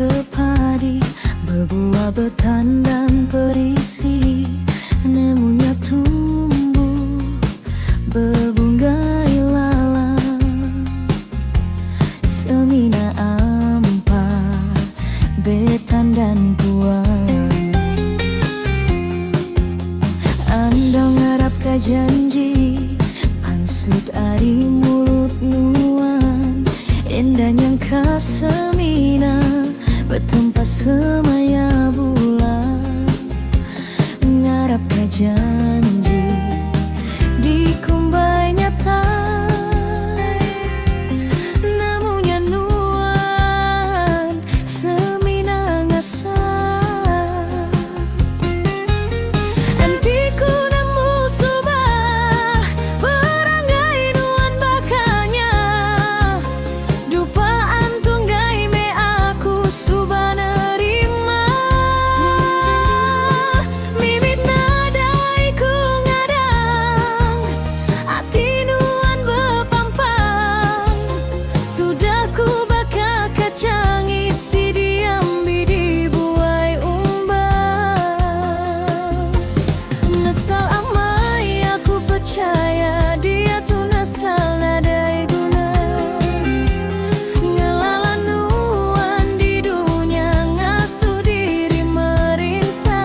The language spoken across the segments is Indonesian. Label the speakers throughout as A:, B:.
A: kepadi, berbuah bertandan berisi, nemunya tumbuh berbunga ilalang, semina ampar, betan dan buah. Andal ngarap ka janji, pansut ari mulut nuan, indahnya kasemina bertempat semaya bulan. Ngarap ka janji dikumbai nyata, namunya nuan semina ngasa. Antiku nemu subah baranggai nuan bakanya, dupaan tunggai me aku subah nerima. Mimit nadai ku ngadang, ati nuan bepampang, tudaku baka kacang isi diam bidi buai umbang. Nasal amai aku percaya dia tuh nasal nadai guna, ngelala nuan di dunia ngasuh diri merinsa.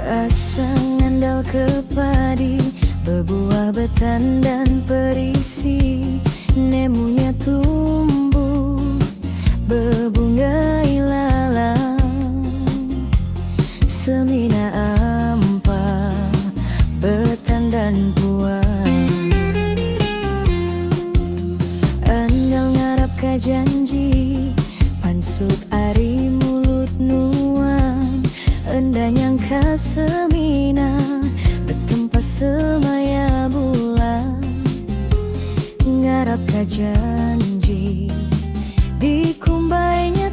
A: Asa ngandal kepadi, berbuah bertandan berisi, nemunya tumbuh berbunga ilalang, semina ampar, bertandan buah. Andal ngarap ka janji, pansut ari mulut nuan, endahnya kasemina bertempat semaya bulan. Ngarap ka janji dikumbainya